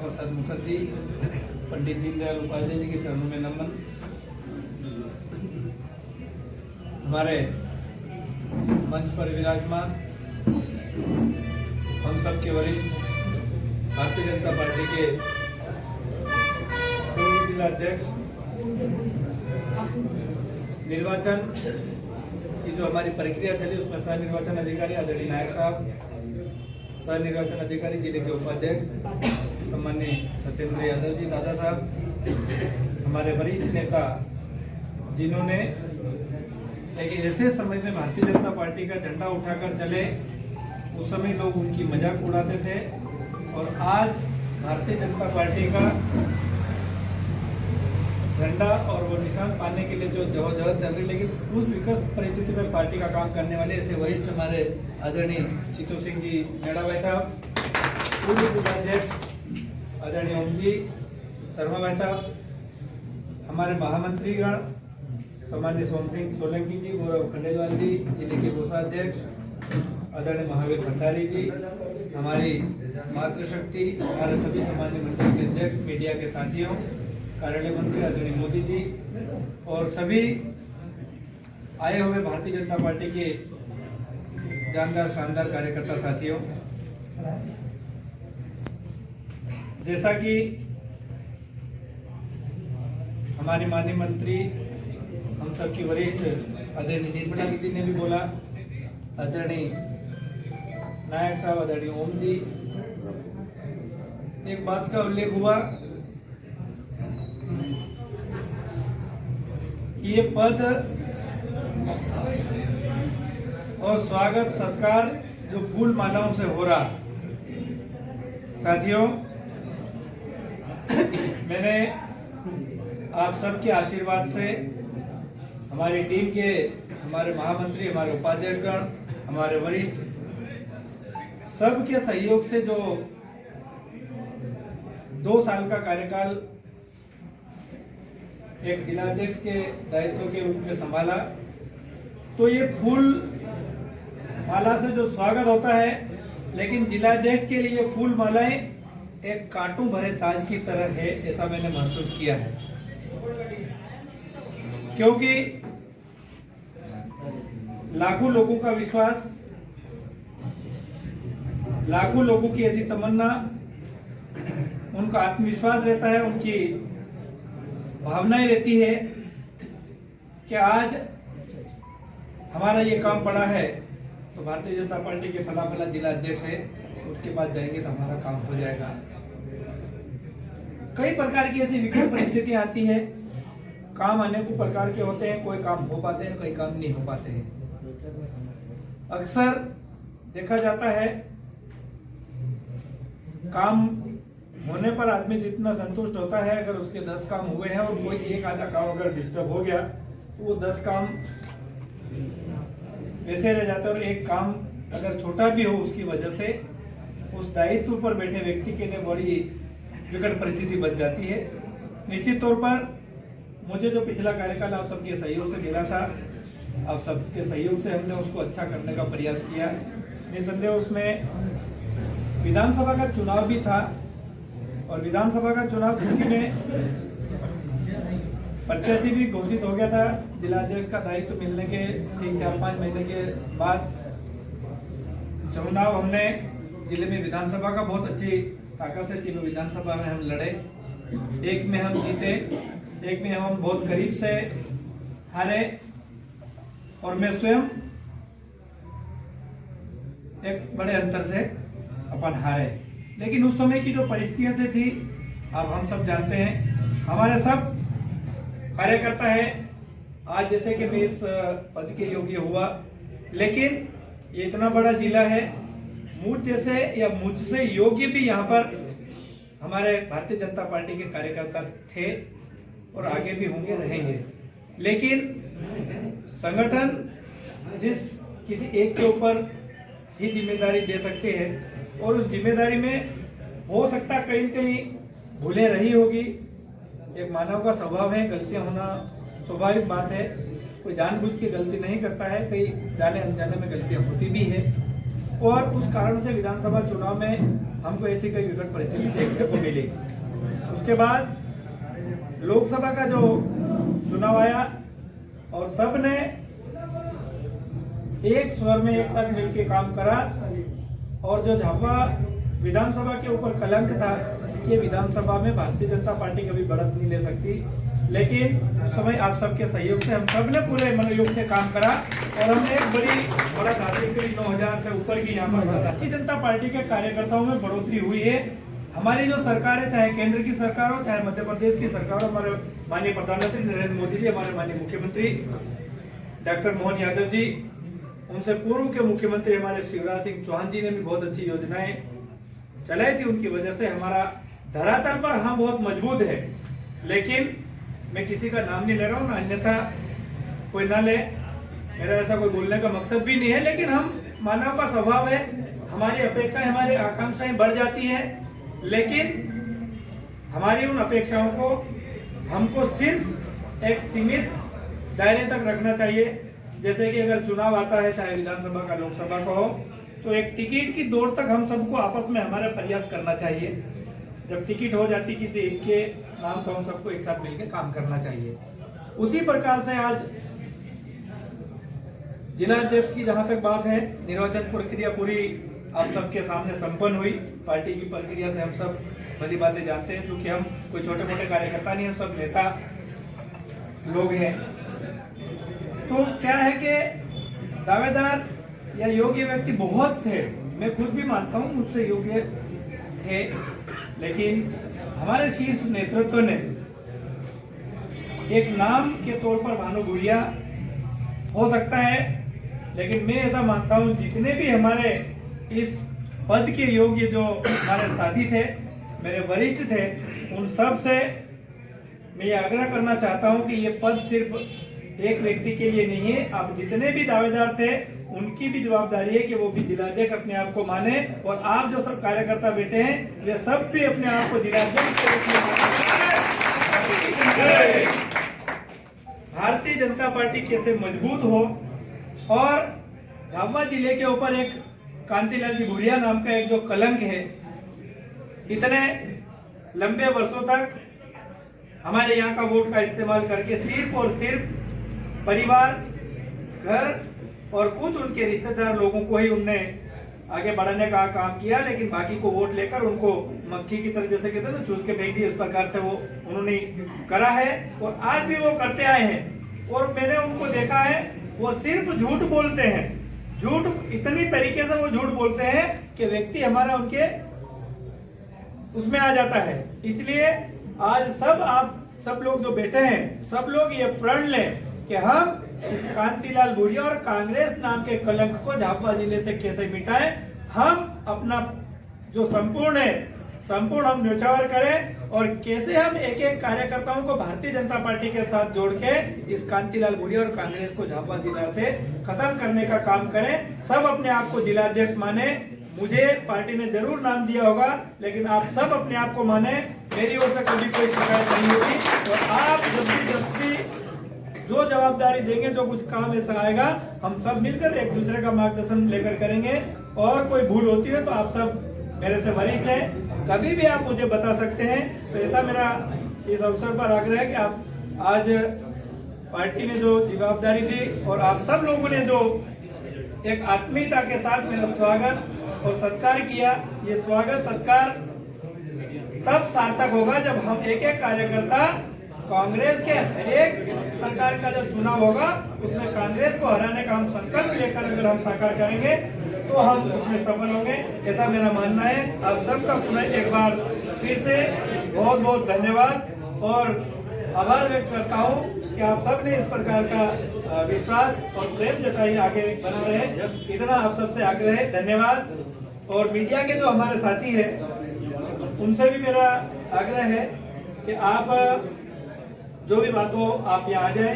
प्रसाद मुखर्जी, पंडित दीनदयाल उपाध्याय जी के चरणों में नमन। हमारे मंच पर विराजमान हम सब के वरिष्ठ भारतीय जनता पार्टी के पूर्व जिला अध्यक्ष, निर्वाचन की जो हमारी प्रक्रिया चली उसमें सह निर्वाचन अधिकारी आदरणीय नायक साहब, सह निर्वाचन अधिकारी जिले के उपाध्यक्ष सम्माननीय सत्येंद्र यादव जी दादा साहब, हमारे वरिष्ठ नेता जिन्होंने एक ऐसे समय में भारतीय जनता पार्टी का झंडा उठाकर चले, उस समय लोग उनकी मजाक उड़ाते थे और आज भारतीय जनता पार्टी का झंडा और वो निशान पाने के लिए जो जहद चल रही, लेकिन उस विकट परिस्थिति में पार्टी का काम करने वाले ऐसे वरिष्ठ हमारे आदरणीय चित्तू सिंह जी नेड़ा भाई साहब, पूर्व जिलाध्यक्ष आदरणीय ओम जी शर्मा भाई साहब, हमारे महामंत्रीगण सम्माननीय सोम सिंह सोलंकी जी, गौरव खंडेलवाल जी, जिले के कोषाध्यक्ष आदरणीय महावीर भंडारी जी, हमारी मातृशक्ति, हमारे सभी सामान्य मंडल के अध्यक्ष, मीडिया के साथियों, कार्यालय मंत्री आदरणीय मोदी जी और सभी आए हुए भारतीय जनता पार्टी के जानदार शानदार कार्यकर्ता साथियों, जैसा कि हमारी माननीय मंत्री हम सबकी वरिष्ठ आदरणीय निर्मला दीदी ने भी बोला, आदरणीय नायक साहब, आदरणीय ओम जी, एक बात का उल्लेख हुआ कि ये पद और स्वागत सत्कार जो फूल मालाओं से हो रहा, साथियों मैंने आप सबके आशीर्वाद से, हमारी टीम के, हमारे महामंत्री, हमारे उपाध्यक्षगण, हमारे वरिष्ठ सबके सहयोग से जो 2 साल का कार्यकाल एक जिलाध्यक्ष के दायित्व के रूप में संभाला, तो ये फूल माला से जो स्वागत होता है, लेकिन जिलाध्यक्ष के लिए फूल मालाएं एक कांटों भरे ताज की तरह है, ऐसा मैंने महसूस किया है। क्योंकि लाखों लोगों का विश्वास, लाखों लोगों की ऐसी तमन्ना, उनका आत्मविश्वास रहता है, उनकी भावनाएं रहती है कि आज हमारा ये काम पड़ा है तो भारतीय जनता पार्टी के फला फला जिला अध्यक्ष है, उसके बाद जाएंगे तो हमारा काम हो जाएगा। कई प्रकार की ऐसी विकट परिस्थितियां आती है, काम अनेकों प्रकार के होते हैं, कोई काम हो पाते हैं, कोई काम नहीं हो पाते हैं। अक्सर देखा जाता है काम होने पर आदमी जितना संतुष्ट होता है, अगर उसके 10 काम हुए हैं और कोई एक आधा काम अगर डिस्टर्ब हो गया तो वो 10 काम वैसे रह जाता है और एक काम अगर छोटा भी हो उसकी वजह से उस दायित्व पर बैठे व्यक्ति के लिए बड़ी विकट परिस्थिति बन जाती है। निश्चित तौर पर मुझे जो पिछला कार्यकाल आप सबके सहयोग से मिला था, आप सबके सहयोग से हमने उसको अच्छा करने का प्रयास किया। निसंदेह उसमें विधानसभा का चुनाव भी था और विधानसभा का चुनाव चूंकि में प्रत्याशी भी घोषित हो गया था, जिलाध्यक्ष का दायित्व मिलने के ठीक 4-5 महीने के बाद चुनाव हमने जिले में विधानसभा का बहुत अच्छी ताकत से तीनों विधानसभा में हम लड़े, एक में हम जीते, एक में हम बहुत करीब से हारे और मैं स्वयं एक बड़े अंतर से अपन हारे। लेकिन उस समय की जो परिस्थितियां थी अब हम सब जानते हैं, हमारे सब कार्यकर्ता है आज जैसे कि मैं इस पद के योग्य हुआ, लेकिन ये इतना बड़ा जिला है, मुझ जैसे या मुझसे योग्य भी यहाँ पर हमारे भारतीय जनता पार्टी के कार्यकर्ता थे और आगे भी होंगे, रहेंगे। लेकिन संगठन जिस किसी एक के ऊपर ही जिम्मेदारी दे सकते हैं और उस जिम्मेदारी में हो सकता कहीं कहीं भूलें रही होगी। एक मानव का स्वभाव है, गलतियां होना स्वाभाविक बात है, कोई जानबूझ के गलती नहीं करता है, कई जाने अनजाने में गलतियां होती भी है। और उस कारण से विधानसभा चुनाव में हमको ऐसी कोई विकट परिस्थिति देखने को मिली। उसके बाद लोकसभा का जो चुनाव आया और सब ने एक स्वर में एक साथ मिलकर काम करा, और जो झाबुआ विधानसभा के ऊपर कलंक था कि विधानसभा में भारतीय जनता पार्टी कभी बढ़त नहीं ले सकती, लेकिन उस समय आप सबके सहयोग से हम सब ने पूरे मनोयोग से काम करा और हमने एक बड़ा धार्मिक करीब 9000 से ऊपर की यहाँ पर भारतीय जनता पार्टी के कार्यकर्ताओं में बढ़ोतरी हुई है। हमारी जो सरकार है, चाहे केंद्र की सरकार हो चाहे मध्य प्रदेश की सरकार हो, हमारे माननीय प्रधानमंत्री नरेंद्र मोदी जी, हमारे माननीय मुख्यमंत्री डॉक्टर मोहन यादव जी, उनसे पूर्व के मुख्यमंत्री हमारे शिवराज सिंह चौहान जी ने भी बहुत अच्छी योजनाएं चलाई थी। उनकी वजह से हमारा धरातल पर हम बहुत मजबूत है। लेकिन मैं किसी का नाम नहीं ले रहा हूँ ना, अन्यथा कोई ना ले, मेरा ऐसा कोई बोलने का मकसद भी नहीं है। लेकिन हम मानव का स्वभाव है, हमारी अपेक्षाएं हमारी आकांक्षाएं बढ़ जाती है, लेकिन हमारी उन अपेक्षाओं को हमको सिर्फ एक सीमित दायरे तक रखना चाहिए। जैसे कि अगर चुनाव आता है, चाहे विधानसभा का लोकसभा का हो, तो एक टिकट की दौड़ तक हम सबको आपस में हमारा प्रयास करना चाहिए। जब टिकट हो जाती किसी एक के नाम, तो हम सबको एक साथ मिलकर काम करना चाहिए। उसी प्रकार से आज जिला अध्यक्ष की जहां तक बात है, निर्वाचन प्रक्रिया पूरी आप सबके सामने संपन्न हुई। पार्टी की प्रक्रिया से हम सब बड़ी बातें जानते हैं, क्योंकि हम कोई छोटे मोटे कार्यकर्ता नहीं, हम सब नेता लोग हैं। तो क्या है कि दावेदार या योग्य व्यक्ति बहुत थे, मैं खुद भी मानता हूं मुझसे योग्य थे, लेकिन हमारे शीर्ष नेतृत्व ने एक नाम के तौर पर भानु भूरिया हो सकता है, लेकिन मैं ऐसा मानता हूं जितने भी हमारे इस पद के योग्य जो हमारे साथी थे, मेरे वरिष्ठ थे, उन सब से मैं ये आग्रह करना चाहता हूं कि ये पद सिर्फ एक व्यक्ति के लिए नहीं है। आप जितने भी दावेदार थे उनकी भी जवाबदारी है कि वो भी जिलाध्यक्ष अपने आप को माने, और आप जो सब कार्यकर्ता बैठे हैं वे सब भी अपने आप को जिलाध्यक्ष के रूप में माने। भारतीय जनता पार्टी कैसे मजबूत हो, और झाबुआ जिले के ऊपर एक कांतिलाल जी भूरिया नाम का एक जो कलंक है, इतने लंबे वर्षों तक हमारे यहाँ का वोट का इस्तेमाल करके सिर्फ और सिर्फ परिवार, घर और कुछ उनके रिश्तेदार लोगों को ही उनने आगे बढ़ाने का काम किया, लेकिन बाकी को वोट लेकर उनको मक्खी की तरह, जैसे कहते हैं ना, चूस के फेंक दिया। इस प्रकार से वो उन्होंने करा है और आज भी वो करते आए हैं। और मैंने उनको देखा है, वो सिर्फ झूठ बोलते हैं, झूठ इतनी तरीके से वो झूठ बोलते हैं कि व्यक्ति हमारा उनके उसमें आ जाता है। इसलिए आज आप सब लोग जो बैठे हैं, सब लोग ये प्रण लें कि हम कांतिलाल भूरिया और कांग्रेस नाम के कलंक को झाबुआ जिले से कैसे मिटाएं। हम अपना जो संपूर्ण हम न्यौछावर करें, और कैसे हम एक एक कार्यकर्ताओं को भारतीय जनता पार्टी के साथ जोड़ के इस कांतिलाल भूरिया और कांग्रेस को झाबुआ जिला से खत्म करने का काम करें। सब अपने आप को जिलाध्यक्ष माने। मुझे पार्टी ने जरूर नाम दिया होगा, लेकिन आप सब अपने आप को माने। मेरी ओर से कभी कोई शिकायत नहीं होगी, और आप जब भी जो जवाबदारी देंगे, जो कुछ काम ऐसा आएगा, हम सब मिलकर एक दूसरे का मार्गदर्शन लेकर करेंगे। और कोई भूल होती है तो आप सब मेरे से वरिष्ठ हैं, कभी भी आप मुझे बता सकते हैं। तो ऐसा मेरा इस अवसर पर आग्रह है कि आप आज पार्टी ने जो जवाबदारी दी और आप सब लोगों ने जो एक आत्मीयता के साथ मेरा स्वागत और सत्कार किया, ये स्वागत सत्कार तब सार्थक होगा जब हम एक एक कार्यकर्ता कांग्रेस के हर एक प्रकार का जब चुनाव होगा उसमें कांग्रेस को हराने का हम संकल्प लेकर अगर हम साकार करेंगे तो हम उसमें सफल होंगे, ऐसा मेरा मानना है। आप सबका पुनः एक बार फिर से बहुत बहुत धन्यवाद और आभार व्यक्त करता हूँ कि आप सब ने इस प्रकार का विश्वास और प्रेम जताई, आगे बना रहे, इतना आप सबसे आग्रह है। धन्यवाद। और मीडिया के जो हमारे साथी है उनसे भी मेरा आग्रह है कि आप जो भी बात हो आप यहाँ आ जाए।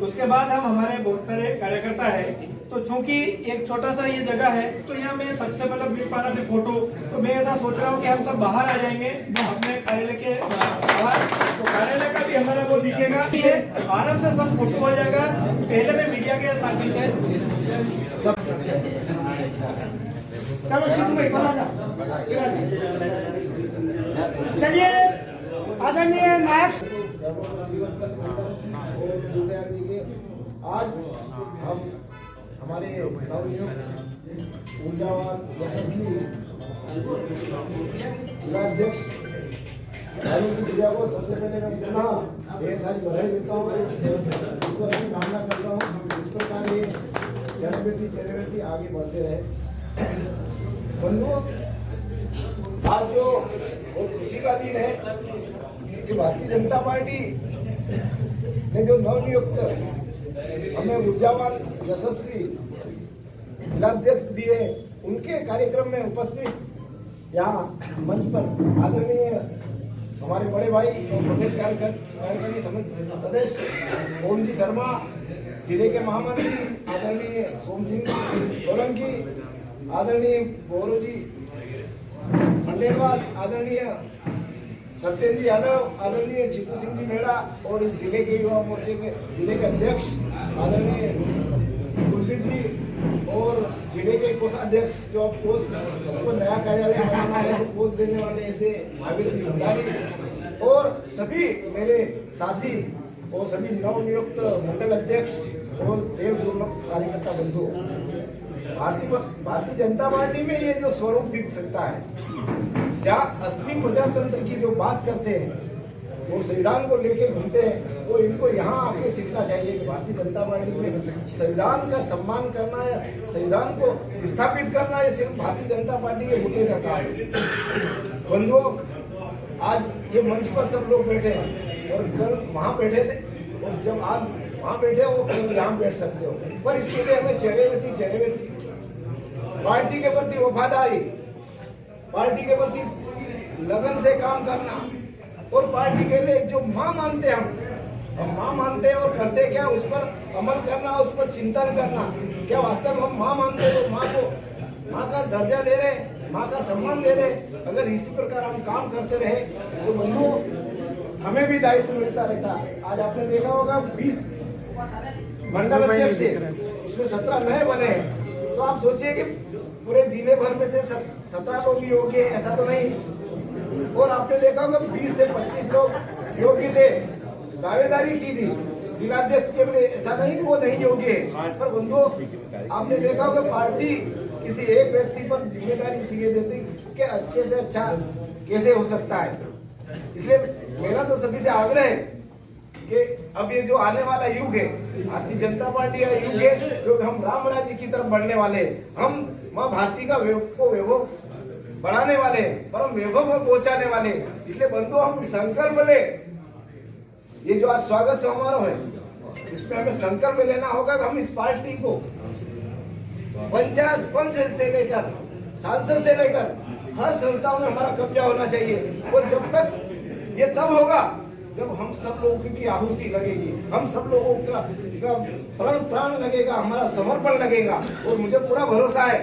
उसके बाद हम हमारे बहुत सारे कार्यकर्ता है, तो चूंकि एक छोटा सा ये जगह है तो यहाँ मैं सबसे मतलब मिल पाना भी फोटो, तो मैं ऐसा सोच रहा हूँ कि हम सब बाहर आ जाएंगे अपने कार्यालय के बाहर, तो कार्यालय का भी हमारा वो दिखेगा, आराम से सब फोटो हो जाएगा। पहले मैं मीडिया के साथी से चलिए आदरणीय नायक आज हम हमारे नवनियुक्त ऊर्जावान यशस्वी जिलाध्यक्ष जिला को सबसे पहले मैं पुनः ढेर सारी बधाई देता हूँ, ईश्वर की कामना करता हूँ इस प्रकार ये सेलिब्रिटी आगे बढ़ते रहे। बंधुओं, आज जो बहुत खुशी का दिन है कि भारतीय जनता पार्टी ने जो नवनियुक्त हमें ऊर्जावान यशस्वी जिलाध्यक्ष दिए, उनके कार्यक्रम में उपस्थित यहाँ मंच पर आदरणीय हमारे बड़े भाई और प्रदेश कार्यकारिणी सदस्य ओम जी शर्मा, जिले के महामंत्री आदरणीय सोम सिंह सोलंकी, आदरणीय गौरव जी खंडेलवाल, आदरणीय सत्येंद्र यादव, आदरणीय जीतू सिंह जी मेड़ा और इस जिले के युवा मोर्चे के जिले के अध्यक्ष आदरणीय कुलदीप जी और जिले के कोषाध्यक्ष जो अब कोष को नया कार्यालय बनाना है तो कोष देने वाले ऐसे महावीर जी भंडारी और सभी मेरे साथी और सभी नवनियुक्त मंडल अध्यक्ष और देव दुर्लभ कार्यकर्ता बंधु। भारतीय जनता पार्टी में ये जो स्वरूप दिख सकता है, जहाँ असली प्रजातंत्र की जो बात करते हैं वो संविधान को लेके घूमते हैं, वो इनको यहाँ आके सीखना चाहिए कि भारतीय जनता पार्टी में संविधान का सम्मान करना है, संविधान को स्थापित करना है, सिर्फ भारतीय जनता पार्टी के मुद्दे का काम है। बंधुओं, आज ये मंच पर सब लोग बैठे हैं और कल वहाँ बैठे थे और जब आप वहाँ बैठे हो कल यहाँ बैठ सकते हो, पर इसके लिए हमें चेहरे में पार्टी के प्रति वफादारी, पार्टी के प्रति लगन से काम करना और पार्टी के लिए जो माँ मानते हम माँ मानते हैं और करते क्या, उस पर अमल करना, उस पर चिंतन करना। क्या वास्तव में हम माँ मानते हैं तो माँ का दर्जा दे रहे, माँ का सम्मान दे रहे। अगर इसी प्रकार हम काम करते रहे तो बंधुओं हमें भी दायित्व मिलता रहता। आज आपने देखा होगा 20 मंडल अध्यक्ष उसमें 17 नए बने, तो आप सोचिए कि पूरे जिले भर में से 17 लोग योग्य है, ऐसा तो नहीं। और आपने देखा होगा 20 से 25 लोग योग्य थे, दावेदारी की थी जिलाध्यक्ष के लिए, ऐसा नहीं वो नहीं योग्य है। पर बंधुओं, आपने देखा होगा पार्टी किसी एक व्यक्ति पर जिम्मेदारी इसलिए देती कि अच्छे से अच्छा कैसे हो सकता है। इसलिए मेरा तो सभी से आग्रह है कि अब ये जो आने वाला युग है, भारतीय जनता पार्टी का युग है, क्योंकि हम राम राज्य की तरफ बढ़ने वाले, हम माँ भारती का वैभव बढ़ाने वाले, परम वैभव में पहुंचाने वाले। इसलिए बंधुओं, हम संकल्प ले, ये जो आज स्वागत समारोह है, इसमें हमें संकल्प लेना होगा कि हम इस पार्टी को पंचायत पंच से लेकर सांसद से लेकर हर संस्थाओं में हमारा कब्जा होना चाहिए। और जब तक ये तब होगा जब हम सब लोगों की आहुति लगेगी, हम सब लोगों का प्राण लगेगा, हमारा समर्पण लगेगा। और मुझे पूरा भरोसा है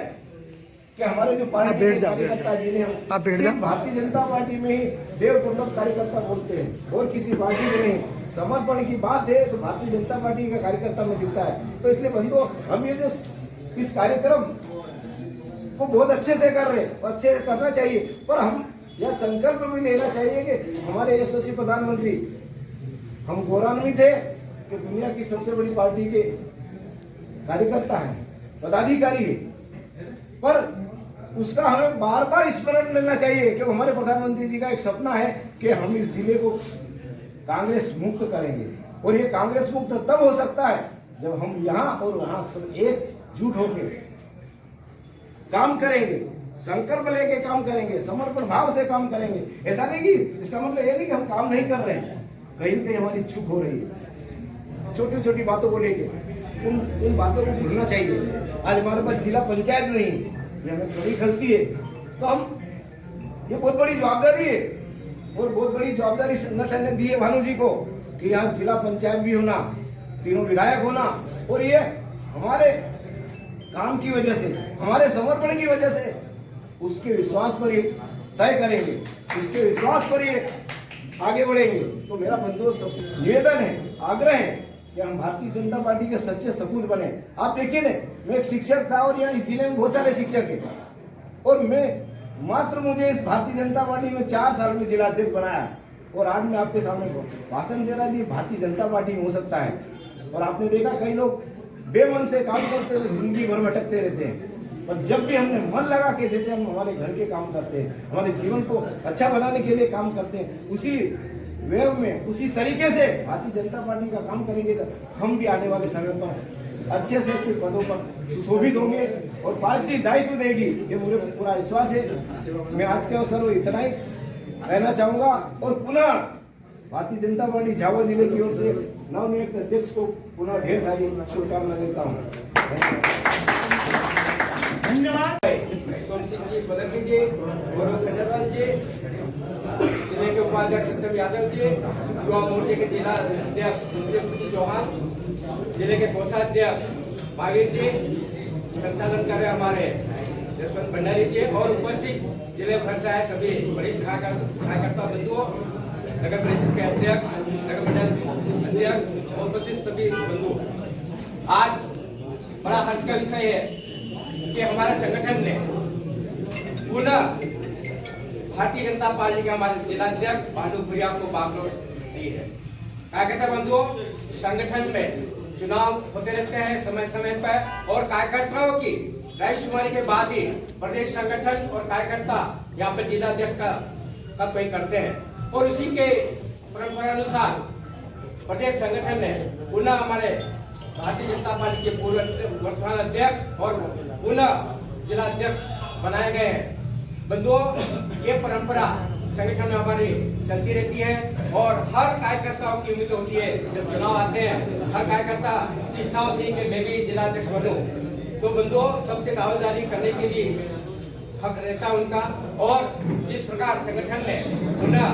कि हमारे जो पार्टी के कार्यकर्ता जिन्हें हम सिर्फ भारतीय जनता पार्टी में ही देव दुर्लभ कार्यकर्ता बोलते हैं और किसी पार्टी में नहीं, समर्पण की बात है तो भारतीय जनता पार्टी का कार्यकर्ता में दिखता है। तो इसलिए बंधुओं, हम ये जो इस कार्यक्रम को बहुत अच्छे से कर रहे हैं, अच्छे से करना चाहिए, पर हम यह संकल्प भी लेना चाहिए कि हमारे यशस्वी प्रधानमंत्री, हम गौरवान्वित थे कि दुनिया की सबसे बड़ी पार्टी के कार्यकर्ता हैं, पदाधिकारी है, पर उसका हमें बार बार स्मरण लेना चाहिए कि हमारे प्रधानमंत्री जी का एक सपना है कि हम इस जिले को कांग्रेस मुक्त करेंगे। और ये कांग्रेस मुक्त तब हो सकता है जब हम यहाँ और वहां सब एकजुट होकर काम करेंगे, संकल्प लेके काम करेंगे, समर्पण भाव से काम करेंगे। ऐसा नहीं कि इसका मतलब ये नहीं कि हम काम नहीं कर रहे हैं, कहीं कहीं हमारी चूक हो रही है, छोटी छोटी बातों को लेके उन बातों को भूलना चाहिए। आज हमारे पास जिला पंचायत नहीं, ये हमें बड़ी गलती है। तो हम, ये बहुत बड़ी जवाबदारी है और बहुत बड़ी जवाबदारी संगठन ने दी है भानु जी को कि यहाँ जिला पंचायत भी होना, तीनों विधायक होना, और ये हमारे काम की वजह से, हमारे समर्पण की वजह से, उसके विश्वास पर ये तय करेंगे, उसके विश्वास पर ये आगे बढ़ेंगे। तो मेरा बंधुओं सबसे निवेदन है, आग्रह है कि हम भारतीय जनता पार्टी के सच्चे सपूत बने। आप देखिए ना, मैं एक शिक्षक था और यहाँ इस जिले में बहुत सारे शिक्षक हैं, और मैं मात्र मुझे इस भारतीय जनता पार्टी में 4 साल में जिलाध्यक्ष बनाया और आज मैं आपके सामने भाषण दे रहा जी भारतीय जनता पार्टी में हो सकता है। और आपने देखा कई लोग बेमन से काम करते हुए जिंदगी भर भटकते रहते हैं, पर जब भी हमने मन लगा के जैसे हम हमारे घर के काम करते हैं, हमारे जीवन को अच्छा बनाने के लिए काम करते हैं, उसी वे में उसी तरीके से भारतीय जनता पार्टी का काम करेंगे तो हम भी आने वाले समय पर अच्छे से अच्छे पदों पर सुशोभित होंगे और पार्टी दायित्व देगी, ये मुझे पूरा विश्वास है। मैं आज के अवसर पर इतना ही कहना चाहूंगा और पुनः भारतीय जनता पार्टी झाबुआ जिले की ओर से नवनियुक्त अध्यक्ष को पुनः ढेर सारी शुभकामनाएं देता हूँ। धन्यवाद। सिंह जी बदरनी जी, गौरव खंडेलवाल जी, जिले के उपाध्यक्ष सत्यम यादव जी, युवा मोर्चे के जिला अध्यक्ष मुस्लिम चौहान, जिले के कोषाध्यक्ष महावीर जी, संचालन कर रहे हमारे यशवंत भंडारी जी और उपस्थित जिले भर से आए सभी वरिष्ठ कार्यकर्ता बंधुओं, नगर परिषद के अध्यक्ष, नगर मंडल अध्यक्ष और उपस्थित सभी बंधु। आज बड़ा हर्ष का विषय है कि हमारे संगठन ने पुनः भारतीय जनता पार्टी के हमारे जिलाध्यक्ष भानु भूरिया को बागडोर दी है। कार्यकर्ता बंधुओं, संगठन में चुनाव होते रहते हैं समय समय पर और कार्यकर्ताओं की रायशुमारी के बाद ही प्रदेश संगठन और कार्यकर्ता यहाँ पर जिलाध्यक्ष का तो ही करते हैं और उसी के परंपरा अनुसार प्रदेश संगठन ने पुनः हमारे भारतीय जनता पार्टी के पूर्व वर्तमान अध्यक्ष और पुनः जिलाध्यक्ष बनाए गए हैं। बंधुओं, ये परंपरा संगठन में हमारी चलती रहती है और हर कार्यकर्ताओं की उम्मीद होती है जब चुनाव आते हैं, हर कार्यकर्ता की इच्छा होती है कि मैं भी जिलाध्यक्ष बनूं। तो बंधुओं, सबसे दावेदारी करने के लिए हक रहता है उनका और जिस प्रकार संगठन ने पुनः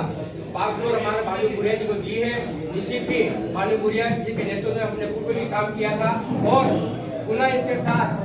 बागडोर हमारे भानु भूरिया जी को दी है, निश्चित ही भानु भूरिया जी के नेतृत्व में हमने पूर्व भी काम किया था और पुनः इनके साथ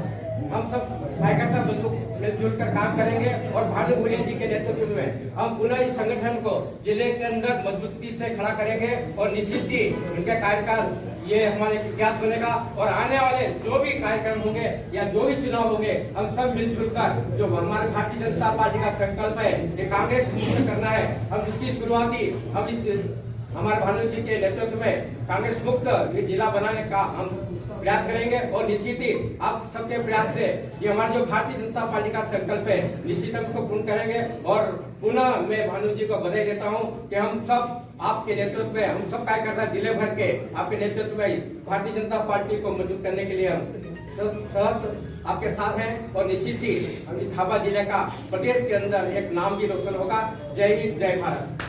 हम सब कार्यकर्ता बंधु मिलजुल कर काम करेंगे और भानु भूरिया जी के नेतृत्व में हम पुनः इस संगठन को जिले के अंदर मजबूती से खड़ा करेंगे और निश्चित ही इनके कार्यकाल ये हमारे इतिहास बनेगा और आने वाले जो भी कार्यक्रम होंगे या जो भी चुनाव होंगे, हम सब मिलजुल कर जो हमारे भारतीय जनता पार्टी का संकल्प है ये कांग्रेस मुक्त करना है, हम इसकी शुरुआती हम इस हमारे भानु जी के नेतृत्व में कांग्रेस मुक्त ये जिला बनाने का हम प्रयास करेंगे और निश्चित ही आप सबके प्रयास से ये हमारी जो भारतीय जनता पार्टी का संकल्प है निश्चित हम इसको पूर्ण करेंगे। और पुनः मैं भानु जी को बधाई देता हूं कि हम सब आपके नेतृत्व में, हम सब कार्यकर्ता जिले भर के आपके नेतृत्व में भारतीय जनता पार्टी को मजबूत करने के लिए हम सहत आपके साथ हैं और निश्चित ही हम झाबुआ जिले का प्रदेश के अंदर एक नाम भी रोशन होगा। जय हिंद, जय भारत।